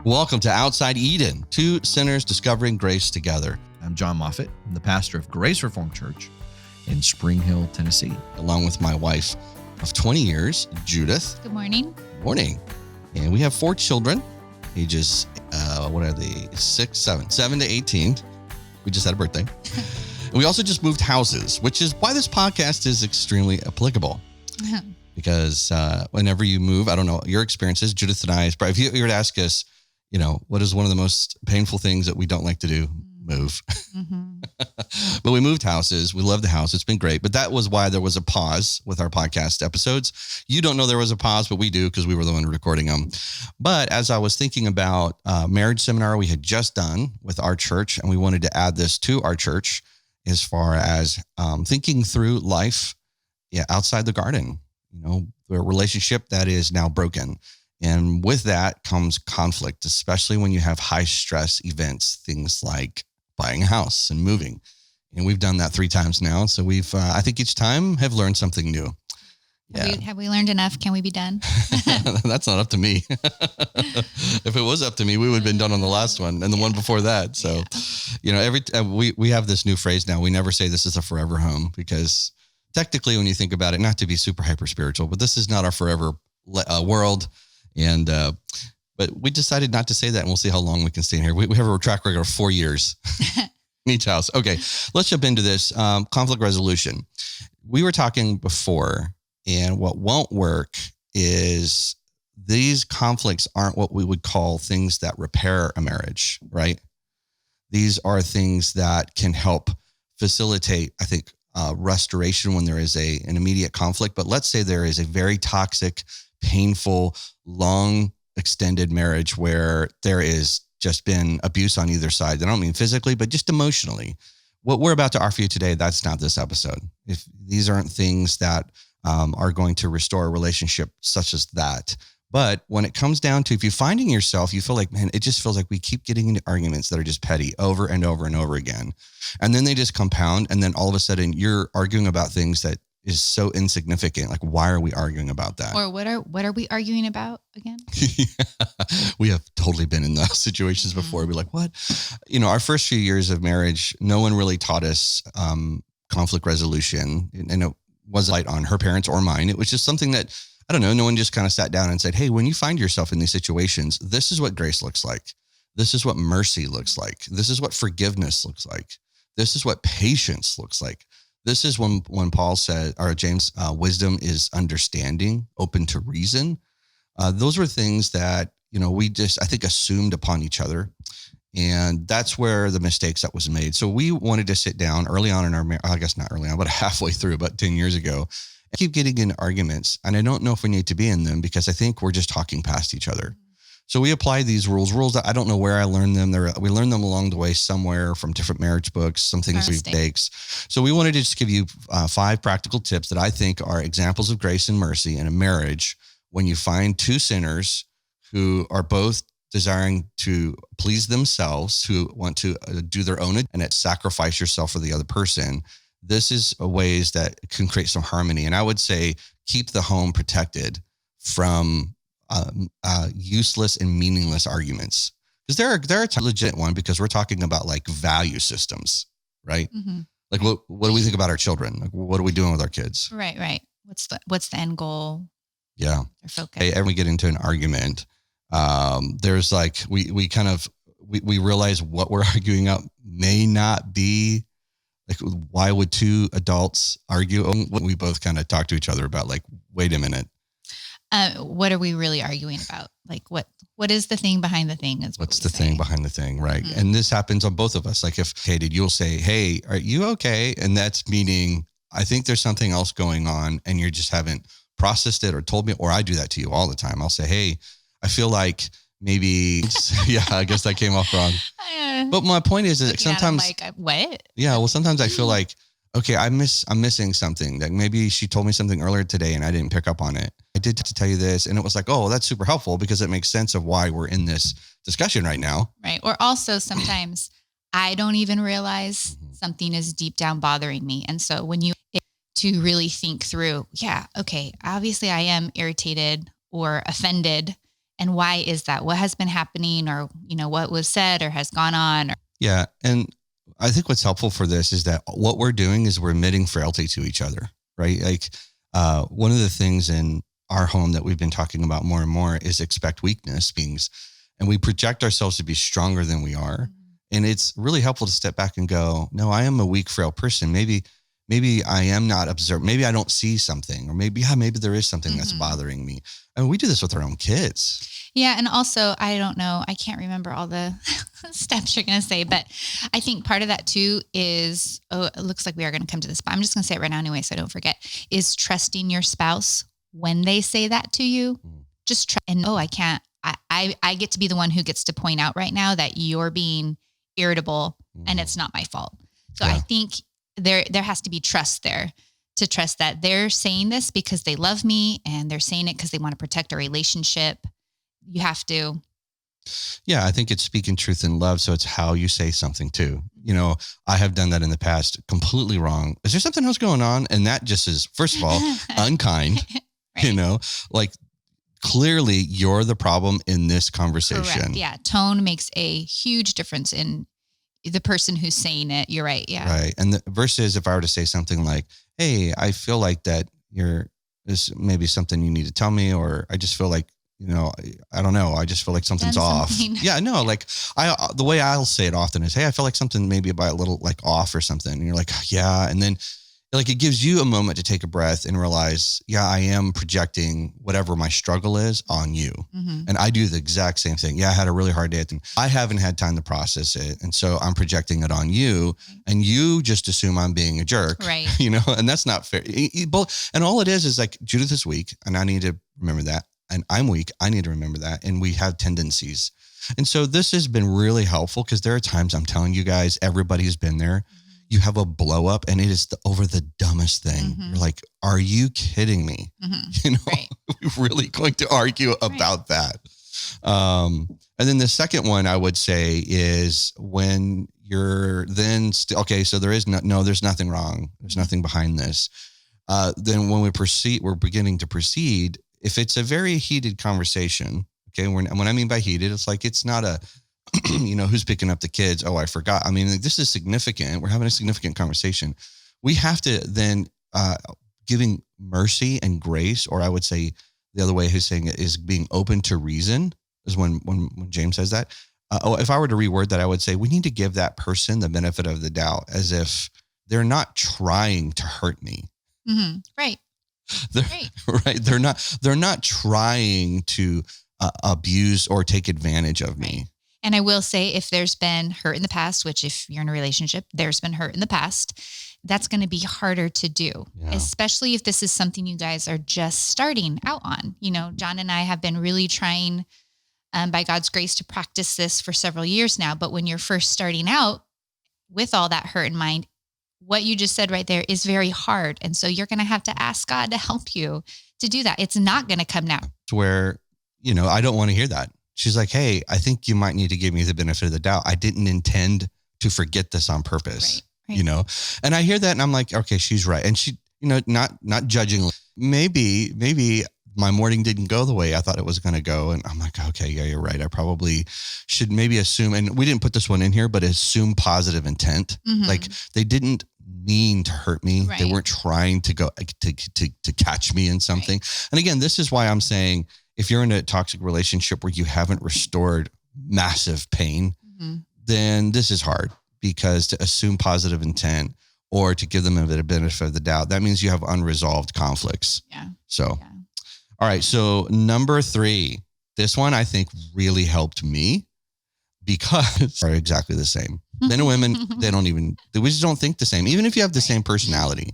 Welcome to Outside Eden, two sinners discovering grace together. I'm Jon Moffitt. I'm the pastor of Grace Reformed Church in Spring Hill, Tennessee. Along with my wife of 20 years, Judith. Good morning. Morning. And we have 4 children, ages, what are they? 7 to 18. We just had a birthday. And we also just moved houses, which is why this podcast is extremely applicable. Because whenever you move, I don't know your experiences, Judith and I, if you were to ask us, you know, what is one of the most painful things that we don't like to do? Move. Mm-hmm. But we moved houses. We love the house. It's been great. But that was why there was a pause with our podcast episodes. You don't know there was a pause, but we do because we were the one recording them. But as I was thinking about marriage seminar we had just done with our church, and we wanted to add this to our church as far as thinking through life outside the garden, you know, the relationship that is now broken. And with that comes conflict, especially when you have high stress events, things like buying a house and moving. And we've done that 3 times now. So we've, I think each time have learned something new. Have we learned enough? Can we be done? That's not up to me. If it was up to me, we would have been done on the last one and the one before that. So, you know, we have this new phrase now. We never say this is a forever home because technically when you think about it, not to be super hyper spiritual, but this is not our forever world. And, but we decided not to say that, and we'll see how long we can stay in here. We have a track record of 4 years in each house. Okay, let's jump into this. Conflict resolution. We were talking before, and what won't work is these conflicts aren't what we would call things that repair a marriage, right? These are things that can help facilitate, I think, restoration when there is an immediate conflict. But let's say there is a very toxic, painful, long extended marriage where there is just been abuse on either side. I don't mean physically, but just emotionally. What we're about to offer you today, that's not this episode. If these aren't things that are going to restore a relationship such as that. But when it comes down to, if you're finding yourself, you feel like, man, it just feels like we keep getting into arguments that are just petty over and over and over again. And then they just compound. And then all of a sudden you're arguing about things that is so insignificant. Like, why are we arguing about that? Or what are we arguing about again? We have totally been in those situations before. We're like, what? You know, our first few years of marriage, no one really taught us conflict resolution. And it wasn't light on her parents or mine. It was just something that, I don't know, no one just kind of sat down and said, hey, when you find yourself in these situations, this is what grace looks like. This is what mercy looks like. This is what forgiveness looks like. This is what patience looks like. This is when Paul said, or James, wisdom is understanding, open to reason. Those were things that, you know, we just, I think, assumed upon each other. And that's where the mistakes that was made. So we wanted to sit down early on in our marriage, I guess not early on, but halfway through, about 10 years ago, and keep getting into arguments. And I don't know if we need to be in them because I think we're just talking past each other. So we applied these rules that I don't know where I learned them. We learned them along the way somewhere from different marriage books, some things we takes. So we wanted to just give you 5 practical tips that I think are examples of grace and mercy in a marriage when you find 2 sinners who are both desiring to please themselves, who want to do their own and sacrifice yourself for the other person. This is ways that can create some harmony. And I would say keep the home protected from useless and meaningless arguments, because there are a legit one, because we're talking about like value systems, right? Mm-hmm. Like what do we think about our children? Like, what are we doing with our kids? Right. What's the end goal? Yeah. Their focus. Hey, every we get into an argument, there's like we kind of realize what we're arguing out may not be like, why would 2 adults argue? We both kind of talk to each other about like, wait a minute. What are we really arguing about? Like what is the thing behind the thing? What's the thing behind the thing, right? Mm-hmm. And this happens on both of us. Like if Katie, you'll say, hey, are you okay? And that's meaning, I think there's something else going on and you just haven't processed it or told me, or I do that to you all the time. I'll say, hey, I feel like maybe, yeah, I guess that came off wrong. But my point is that sometimes, what? Yeah, well, sometimes I feel like, okay, I'm missing something. Like maybe she told me something earlier today and I didn't pick up on it. I did to tell you this. And it was like, oh, that's super helpful because it makes sense of why we're in this discussion right now. Right. Or also sometimes I don't even realize something is deep down bothering me. And so when to really think through, yeah, okay, obviously I am irritated or offended And why is that? What has been happening, or, what was said or has gone on? Yeah. And I think what's helpful for this is that what we're doing is we're admitting frailty to each other, right? Like one of the things in our home that we've been talking about more and more is expect weakness beings. And we project ourselves to be stronger than we are. And it's really helpful to step back and go, no, I am a weak, frail person. Maybe I am not observed. Maybe I don't see something, or maybe there is something that's bothering me. I mean, we do this with our own kids. Yeah. And also, I don't know, I can't remember all the steps you're going to say, but I think part of that too is, it looks like we are going to come to this, but I'm just going to say it right now anyway, so I don't forget, is trusting your spouse when they say that to you. Just try, and I can't, I get to be the one who gets to point out right now that you're being irritable and it's not my fault. So I think there has to be trust there, to trust that they're saying this because they love me and they're saying it because they want to protect a relationship. You have to. Yeah, I think it's speaking truth in love. So it's how you say something too. I have done that in the past, completely wrong. Is there something else going on? And that just is, first of all, unkind, right. Like clearly you're the problem in this conversation. Correct. Yeah. Tone makes a huge difference in the person who's saying it. You're right. Yeah. Right. And the versus if I were to say something like, hey, I feel like that this may be something you need to tell me, or I just feel like, I don't know. I just feel like something's off. Yeah, no, like the way I'll say it often is, hey, I feel like something maybe about a little like off or something. And you're like, yeah. And then like, it gives you a moment to take a breath and realize, yeah, I am projecting whatever my struggle is on you. And I do the exact same thing. Yeah, I had a really hard day. I haven't had time to process it. And so I'm projecting it on you, and you just assume I'm being a jerk, right? And that's not fair. And all it is like Judith is weak, and I need to remember that. And I'm weak. I need to remember that. And we have tendencies. And so this has been really helpful, because there are times, I'm telling you guys, everybody's been there. You have a blow up and it is over the dumbest thing. You're like, are you kidding me? Right. We're really going to argue about that. And then the second one I would say is when you're then still, okay, so there is there's nothing wrong. There's nothing behind this. Then when we're beginning to proceed, if it's a very heated conversation, okay, when I mean by heated, it's like, it's not a, who's picking up the kids? Oh, I forgot. I mean, this is significant. We're having a significant conversation. We have to then giving mercy and grace, or I would say the other way he's saying it is being open to reason, is when James says that. If I were to reword that, I would say we need to give that person the benefit of the doubt, as if they're not trying to hurt me. Right. Right. They're not trying to abuse or take advantage of me. And I will say, if there's been hurt in the past, which if you're in a relationship, there's been hurt in the past, that's going to be harder to do, especially if this is something you guys are just starting out on. Jon and I have been really trying, by God's grace, to practice this for several years now. But when you're first starting out with all that hurt in mind, what you just said right there is very hard. And so you're going to have to ask God to help you to do that. It's not going to come now. To where, I don't want to hear that. She's like, hey, I think you might need to give me the benefit of the doubt. I didn't intend to forget this on purpose, right. And I hear that and I'm like, okay, she's right. And she, not judging, maybe my morning didn't go the way I thought it was going to go. And I'm like, okay, yeah, you're right. I probably should maybe assume, and we didn't put this one in here, but assume positive intent. Like they didn't mean to hurt me. Right. They weren't trying to go to catch me in something. Right. And again, this is why I'm saying, if you're in a toxic relationship where you haven't restored massive pain, then this is hard, because to assume positive intent or to give them a bit of benefit of the doubt, that means you have unresolved conflicts. Yeah. So, all right. So number 3, this one I think really helped me, because are exactly the same. Men and women, we just don't think the same. Even if you have the same personality,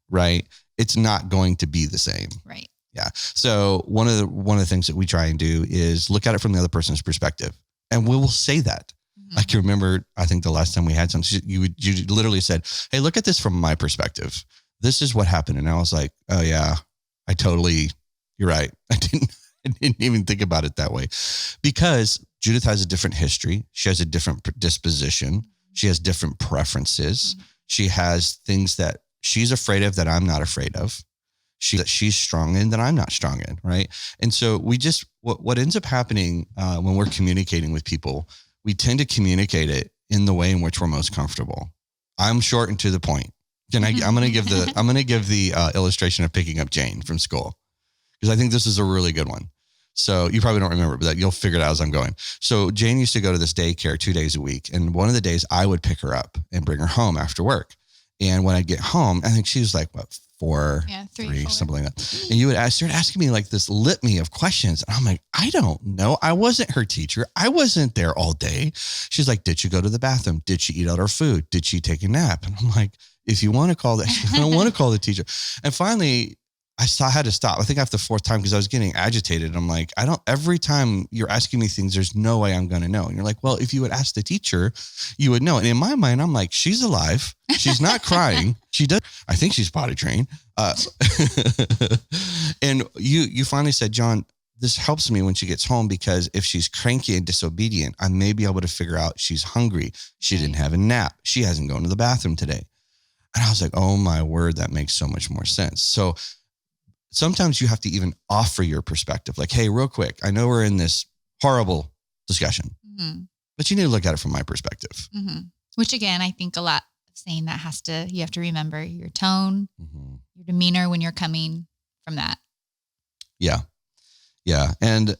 right? It's not going to be the same. Right. Yeah. So one of the things that we try and do is look at it from the other person's perspective, and we will say that. I can remember, I think the last time we had something, you literally said, hey, look at this from my perspective. This is what happened. And I was like, oh yeah, you're right. I didn't even think about it that way, because Judith has a different history. She has a different disposition. She has different preferences. She has things that she's afraid of that I'm not afraid of. she's strong in that I'm not strong in, right? And so what ends up happening when we're communicating with people, we tend to communicate it in the way in which we're most comfortable. I'm short and to the point. I'm going to give the illustration of picking up Jane from school, because I think this is a really good one. So you probably don't remember, but you'll figure it out as I'm going. So Jane used to go to this daycare 2 days a week. And one of the days I would pick her up and bring her home after work. And when I get home, I think she was like, what, 4, 3, something like that. And you would start asking me like this litany of questions. And I'm like, I don't know. I wasn't her teacher. I wasn't there all day. She's like, did she go to the bathroom? Did she eat out our food? Did she take a nap? And I'm like, if you want to call that, I don't want to call the teacher. And finally, I had to stop. I think after the 4th time, because I was getting agitated. I'm like, every time you're asking me things, there's no way I'm going to know. And you're like, well, if you would ask the teacher, you would know. And in my mind, I'm like, she's alive. She's not crying. I think she's potty trained. And you finally said, Jon, this helps me when she gets home, because if she's cranky and disobedient, I may be able to figure out she's hungry. She didn't have a nap. She hasn't gone to the bathroom today. And I was like, oh my word, that makes so much more sense. So sometimes you have to even offer your perspective. Like, hey, real quick, I know we're in this horrible discussion, but you need to look at it from my perspective. Which again, I think a lot of saying that you have to remember your tone, your demeanor when you're coming from that. Yeah. Yeah. And,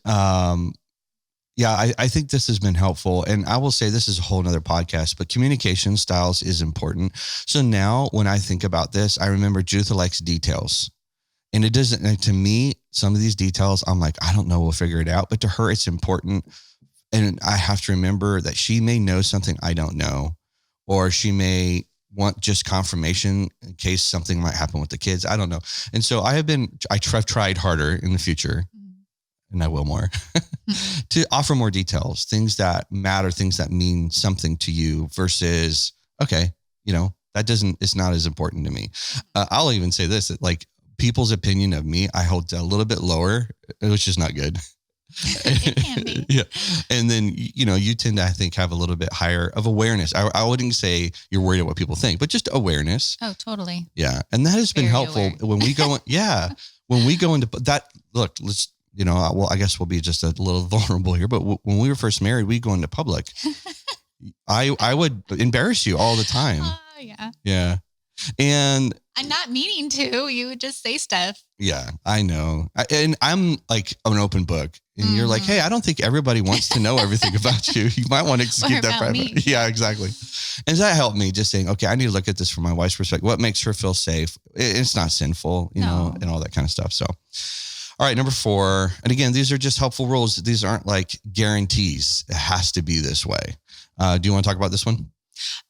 I think this has been helpful. And I will say this is a whole nother podcast, but communication styles is important. So now when I think about this, I remember Judith likes details. And it doesn't, and to me, some of these details, I'm like, I don't know, we'll figure it out. But to her, it's important. And I have to remember that she may know something I don't know, or she may want just confirmation in case something might happen with the kids. I don't know. And so I've tried harder in the future, and I will more, to offer more details, things that matter, things that mean something to you versus, okay, it's not as important to me. I'll even say this, that like, people's opinion of me, I hold a little bit lower, which is not good. It can be. Yeah. And then, you tend to, I think, have a little bit higher of awareness. I wouldn't say you're worried about what people think, but just awareness. Oh, totally. Yeah. And that has been helpful when we go, when we go into that, look, let's, well, I guess we'll be just a little vulnerable here, but when we were first married, we go into public. I would embarrass you all the time. Oh, yeah. Yeah. And I'm not meaning to. You would just say stuff. Yeah, I know. And I'm like an open book. And you're like, hey, I don't think everybody wants to know everything about you. You might want to keep that private. Me. Yeah, exactly. And that helped me just saying, okay, I need to look at this from my wife's perspective. What makes her feel safe? It's not sinful, and all that kind of stuff. So, all right, number 4. And again, these are just helpful rules. These aren't like guarantees. It has to be this way. Do you want to talk about this one?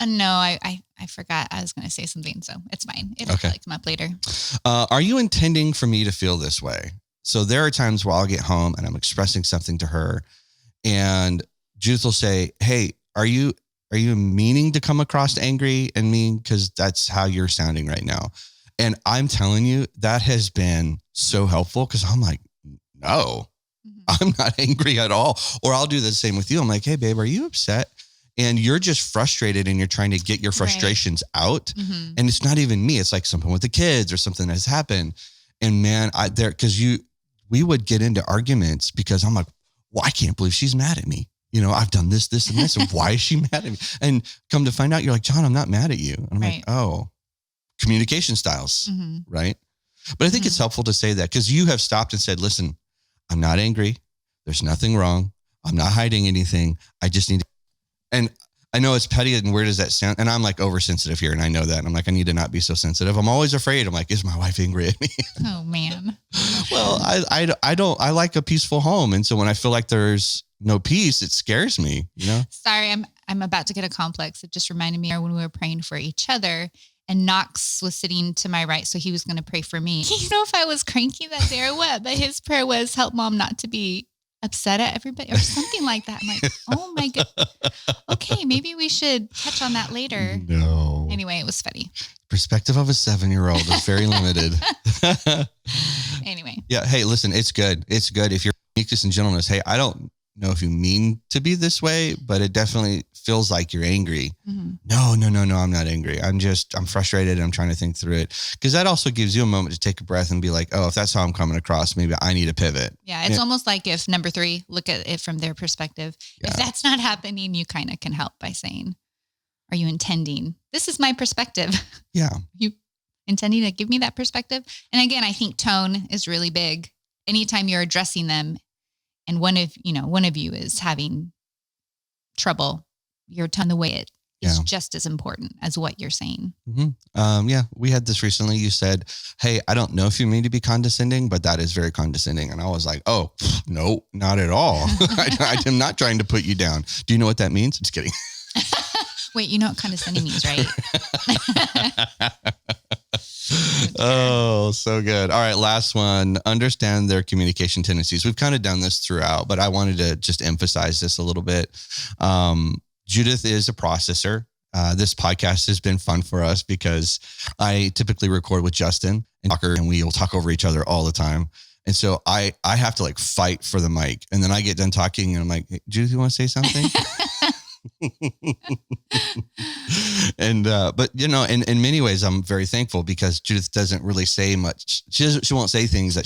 No, I forgot. I was going to say something, so it's fine. It'll probably come up later. Are you intending for me to feel this way? So there are times where I'll get home and I'm expressing something to her, and Judith will say, hey, are you meaning to come across angry and mean? Because that's how you're sounding right now. And I'm telling you, that has been so helpful, because I'm like, no, I'm not angry at all. Or I'll do the same with you. I'm like, hey, babe, are you upset? And you're just frustrated and you're trying to get your frustrations out. And it's not even me. It's like something with the kids or something that's happened. And man, we would get into arguments because I'm like, well, I can't believe she's mad at me. I've done this, this, and this. And why is she mad at me? And come to find out, you're like, Jon, I'm not mad at you. And I'm like, oh, communication styles. Right. But I think it's helpful to say that, because you have stopped and said, listen, I'm not angry. There's nothing wrong. I'm not hiding anything. I just need to. And I know it's petty, and where does that sound? And I'm like oversensitive here, and I know that. And I'm like, I need to not be so sensitive. I'm always afraid. I'm like, is my wife angry at me? Oh man. Well, I like a peaceful home. And so when I feel like there's no peace, it scares me, Sorry, I'm about to get a complex. It just reminded me when we were praying for each other, and Knox was sitting to my right, so he was going to pray for me. You know, if I was cranky that day or what, but his prayer was, help mom not to be upset at everybody or something like that. I'm like, oh my God. Okay, maybe we should touch on that later. No. Anyway, it was funny. Perspective of a 7-year-old is very limited. Anyway. Yeah. Hey, listen, it's good. It's good. If you're meekness and gentleness, hey, I don't know if you mean to be this way, but it definitely feels like you're angry. Mm-hmm. No, I'm not angry. I'm frustrated. I'm trying to think through it. Because that also gives you a moment to take a breath and be like, oh, if that's how I'm coming across, maybe I need to pivot. Yeah. It's almost like if number 3, look at it from their perspective. Yeah. If that's not happening, you kind of can help by saying, are you intending? This is my perspective. Yeah. You intending to give me that perspective? And again, I think tone is really big. Anytime you're addressing them and one of you is having trouble, your tone, the way it is just as important as what you're saying. Mm-hmm. We had this recently. You said, hey, I don't know if you mean to be condescending, but that is very condescending. And I was like, oh, no, not at all. I am not trying to put you down. Do you know what that means? Just kidding. Wait, you know what condescending means, right? Oh, so good. All right. Last one. Understand their communication tendencies. We've kind of done this throughout, but I wanted to just emphasize this a little bit. Judith is a processor. This podcast has been fun for us because I typically record with Justin and we will talk over each other all the time. And so I have to like fight for the mic, and then I get done talking and I'm like, hey, Judith, you want to say something? But in many ways, I'm very thankful because Judith doesn't really say much. She won't say things that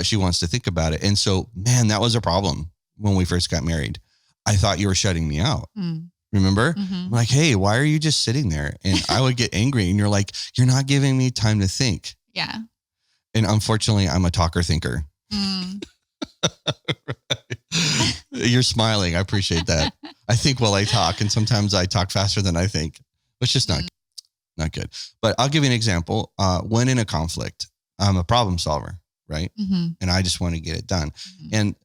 she wants to think about it. And so, man, that was a problem when we first got married. I thought you were shutting me out. Remember? Mm-hmm. I'm like, hey, why are you just sitting there? And I would get angry, and you're like, you're not giving me time to think. Yeah. And unfortunately, I'm a talker thinker. You're smiling. I appreciate that. I think while I talk, and sometimes I talk faster than I think, which is just not good. But I'll give you an example. When in a conflict, I'm a problem solver, right? Mm-hmm. And I just want to get it done. Mm-hmm. And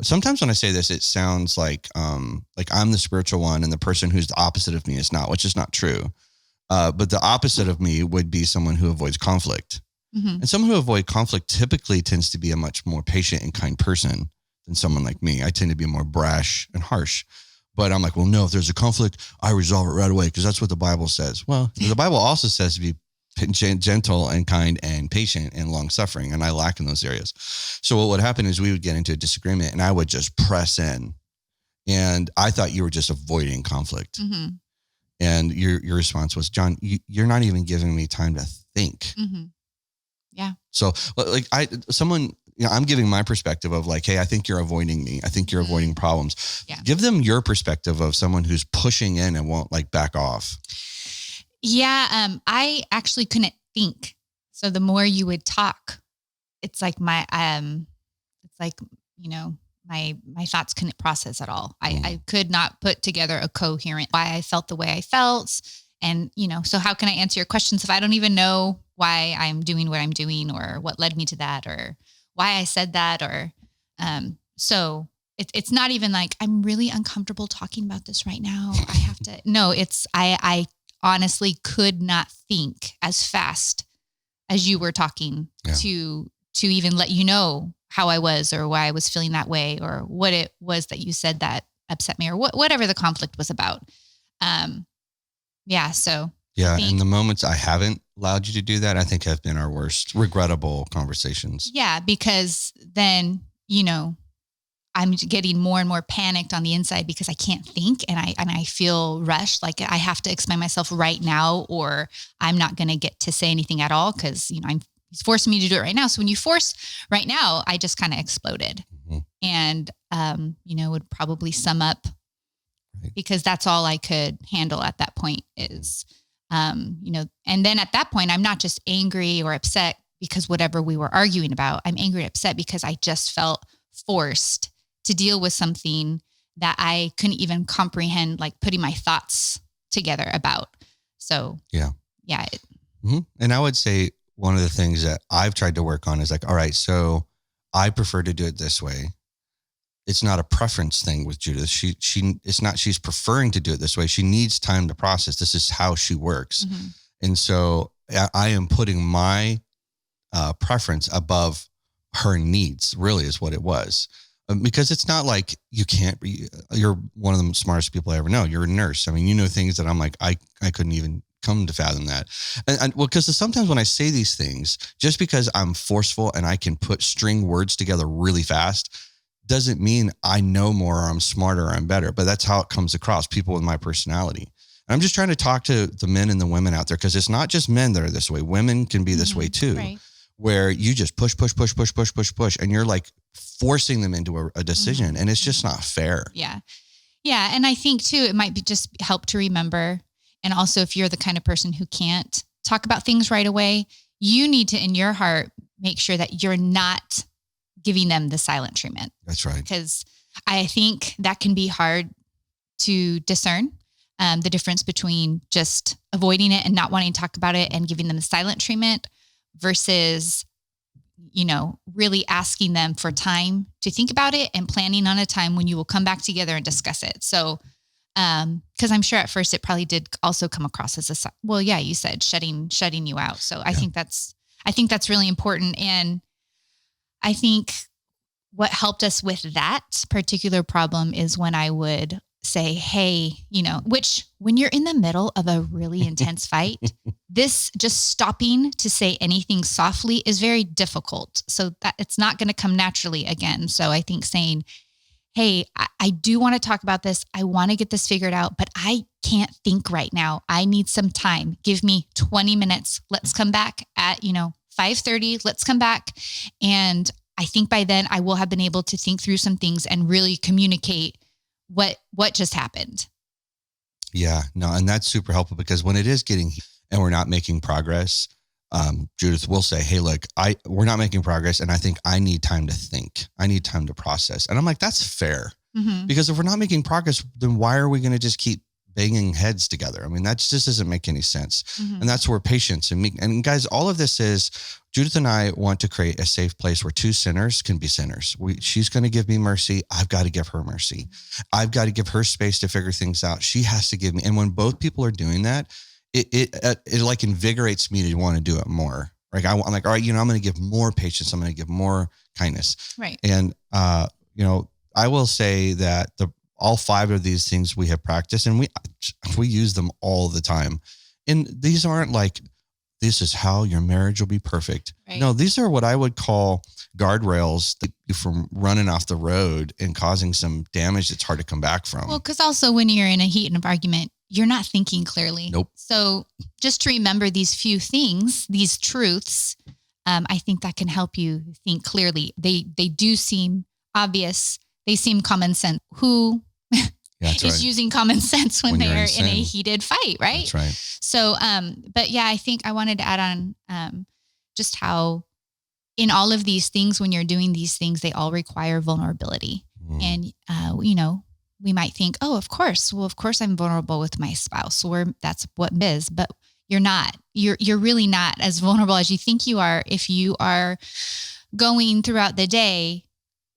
sometimes when I say this, it sounds like I'm the spiritual one and the person who's the opposite of me is not, which is not true. But the opposite of me would be someone who avoids conflict. Mm-hmm. And someone who avoids conflict typically tends to be a much more patient and kind person than someone like me. I tend to be more brash and harsh. But I'm like, well, no, if there's a conflict, I resolve it right away because that's what the Bible says. Well, the Bible also says to be gentle and kind and patient and long-suffering, and I lack in those areas. So what would happen is we would get into a disagreement, and I would just press in. And I thought you were just avoiding conflict. Mm-hmm. And your response was, Jon, you're not even giving me time to think. Mm-hmm. Yeah. So I'm giving my perspective of like, hey, I think you're avoiding me. I think you're avoiding problems. Yeah. Give them your perspective of someone who's pushing in and won't like back off. Yeah. I actually couldn't think. So the more you would talk, it's like my thoughts couldn't process at all. I could not put together a coherent why I felt the way I felt. And, so how can I answer your questions if I don't even know why I'm doing what I'm doing or what led me to that or why I said that or, so it's not even like, I'm really uncomfortable talking about this right now. I have to, no, I honestly could not think as fast as you were talking to even let you know how I was or why I was feeling that way or what it was that you said that upset me or whatever the conflict was about. And the moments I haven't allowed you to do that, I think have been our worst regrettable conversations. Yeah, because then, I'm getting more and more panicked on the inside because I can't think and I feel rushed. Like I have to explain myself right now or I'm not going to get to say anything at all because, he's forcing me to do it right now. So when you force right now, I just kind of exploded and, would probably sum up because that's all I could handle at that point is, and then at that point, I'm not just angry or upset because whatever we were arguing about, I'm angry and upset because I just felt forced to deal with something that I couldn't even comprehend, like putting my thoughts together about. So, yeah. And I would say one of the things that I've tried to work on is like, all right, so I prefer to do it this way. It's not a preference thing with Judith. She's preferring to do it this way. She needs time to process. This is how she works. Mm-hmm. And so I am putting my preference above her needs, really is what it was. Because it's not like you're one of the smartest people I ever know. You're a nurse. I mean, you know things that I'm like, I couldn't even come to fathom that. Because sometimes when I say these things, just because I'm forceful and I can put string words together really fast, doesn't mean I know more or I'm smarter or I'm better, but that's how it comes across, people with my personality. And I'm just trying to talk to the men and the women out there, because it's not just men that are this way. Women can be this way too, right. where you just push, and you're like forcing them into a decision, and it's just not fair. Yeah. Yeah. And I think too, it might be just help to remember. And also, if you're the kind of person who can't talk about things right away, you need to, in your heart, make sure that you're not giving them the silent treatment. That's right. Because I think that can be hard to discern, the difference between just avoiding it and not wanting to talk about it and giving them the silent treatment versus, really asking them for time to think about it and planning on a time when you will come back together and discuss it. So, because I'm sure at first it probably did also come across as you said shutting you out. So I think that's really important. And I think what helped us with that particular problem is when I would say, hey, which when you're in the middle of a really intense fight, this just stopping to say anything softly is very difficult. So that it's not going to come naturally again. So I think saying, hey, I do want to talk about this. I want to get this figured out, but I can't think right now. I need some time. Give me 20 minutes. Let's come back at, 5:30. Let's come back. And I think by then I will have been able to think through some things and really communicate what just happened. Yeah, no. And that's super helpful, because when it is getting and we're not making progress, Judith will say, hey, look, we're not making progress. And I think I need time to think. I need time to process. And I'm like, that's fair. Mm-hmm. Because if we're not making progress, then why are we going to just keep banging heads together? I mean, that just doesn't make any sense. Mm-hmm. And that's where patience and guys, all of this is, Judith and I want to create a safe place where two sinners can be sinners. She's going to give me mercy. I've got to give her mercy. I've got to give her space to figure things out. She has to give me. And when both people are doing that, it like invigorates me to want to do it more. Like I'm like, all right, I'm going to give more patience. I'm going to give more kindness. Right. And, I will say that all 5 of these things we have practiced, and we use them all the time. And these aren't like, this is how your marriage will be perfect. Right. No, these are what I would call guardrails that keep you from running off the road and causing some damage that's hard to come back from. Well, because also when you're in a heat of argument, you're not thinking clearly. Nope. So just to remember these few things, these truths, I think that can help you think clearly. They do seem obvious. They seem common sense. Who is using common sense when they are in a heated fight, right? That's right. So, but yeah, I think I wanted to add on just how in all of these things, when you're doing these things, they all require vulnerability. And, we might think, oh, of course. Well, of course I'm vulnerable with my spouse, that's what it is, but you're not. You're really not as vulnerable as you think you are if you are going throughout the day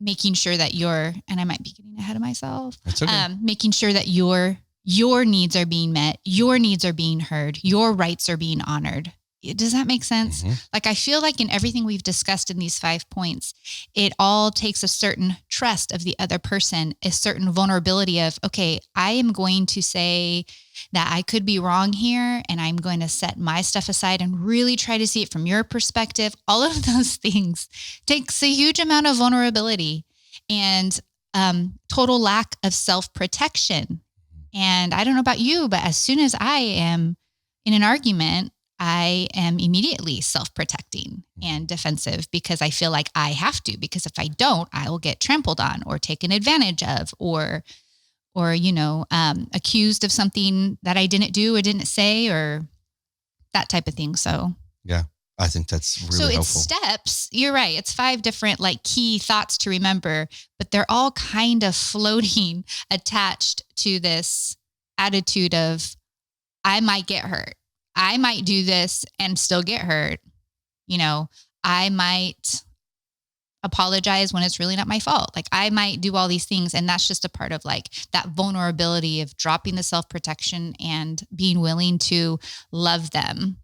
making sure that and I might be getting ahead of myself. That's okay. Making sure that your needs are being met, your needs are being heard, your rights are being honored. Does that make sense? Mm-hmm. Like, I feel like in everything we've discussed in these 5 points, it all takes a certain trust of the other person, a certain vulnerability of, okay, I am going to say that I could be wrong here, and I'm going to set my stuff aside and really try to see it from your perspective. All of those things takes a huge amount of vulnerability and total lack of self-protection. And I don't know about you, but as soon as I am in an argument, I am immediately self-protecting and defensive because I feel like I have to, because if I don't, I will get trampled on or taken advantage of or accused of something that I didn't do or didn't say or that type of thing. So, yeah, I think that's really helpful. So it's steps. You're right. It's 5 different key thoughts to remember, but they're all kind of floating attached to this attitude of, I might get hurt. I might do this and still get hurt. I might apologize when it's really not my fault. I might do all these things. And that's just a part of that vulnerability of dropping the self-protection and being willing to love them,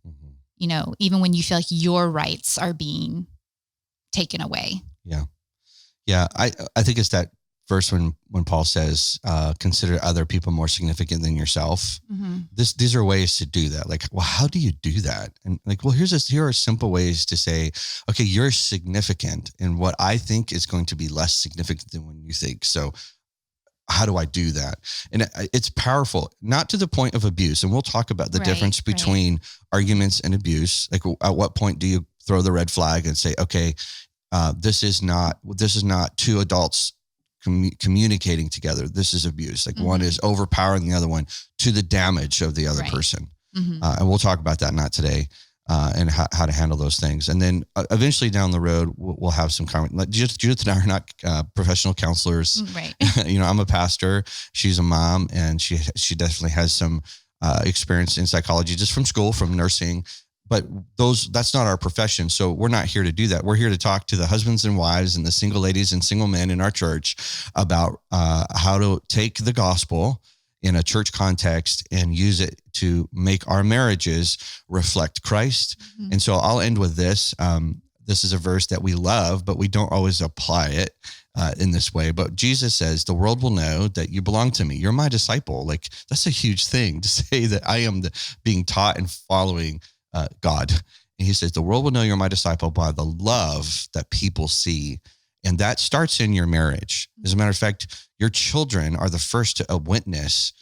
even when you feel like your rights are being taken away. Yeah. Yeah. I think it's that verse when Paul says, consider other people more significant than yourself. Mm-hmm. These are ways to do that. Like, well, how do you do that? And like, well, here are simple ways to say, okay, you're significant in what I think is going to be less significant than when you think. So how do I do that? And it's powerful, not to the point of abuse. And we'll talk about the difference between arguments and abuse. Like, at what point do you throw the red flag and say, okay, this is not two adults communicating together. This is abuse. Like, one is overpowering the other one to the damage of the other person. And we'll talk about that, not today, and how to handle those things. And then eventually down the road, we'll have some comment. Like, Judith and I are not professional counselors. Right. I'm a pastor. She's a mom, and she definitely has some experience in psychology just from school, from nursing. But that's not our profession. So we're not here to do that. We're here to talk to the husbands and wives and the single ladies and single men in our church about how to take the gospel in a church context and use it to make our marriages reflect Christ. And so I'll end with this. This is a verse that we love, but we don't always apply it in this way. But Jesus says, the world will know that you belong to me. You're my disciple. Like, that's a huge thing to say, that I am being taught and following God. And he says, the world will know you're my disciple by the love that people see. And that starts in your marriage. As a matter of fact, your children are the first to witness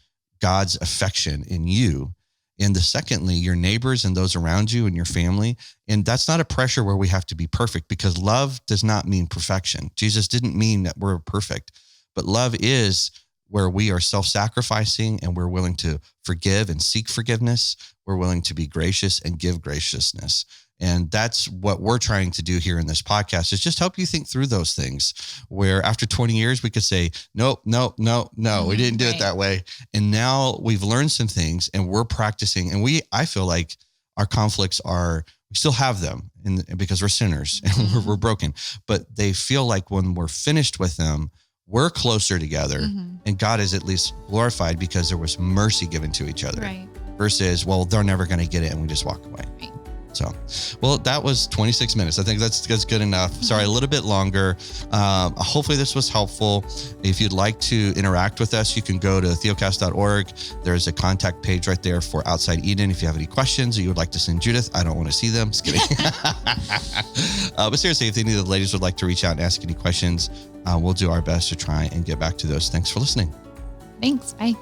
God's affection in you. And secondly, your neighbors and those around you and your family. And that's not a pressure where we have to be perfect, because love does not mean perfection. Jesus didn't mean that we're perfect, but love is where we are self-sacrificing and we're willing to forgive and seek forgiveness. We're willing to be gracious and give graciousness. And that's what we're trying to do here in this podcast, is just help you think through those things, where after 20 years, we could say, nope, we didn't do it that way. And now we've learned some things and we're practicing. And I feel like our conflicts we still have them because we're sinners and we're broken, but they feel like when we're finished with them, we're closer together, and God is at least glorified because there was mercy given to each other. Right. Versus, well, they're never going to get it, and we just walk away. Right. So, well, that was 26 minutes. I think that's good enough. Sorry, a little bit longer. Hopefully this was helpful. If you'd like to interact with us, you can go to theocast.org. There's a contact page right there for Outside Eden. If you have any questions or you would like to send Judith, I don't want to see them. Just kidding. But seriously, if any of the ladies would like to reach out and ask any questions, we'll do our best to try and get back to those. Thanks for listening. Thanks. Bye.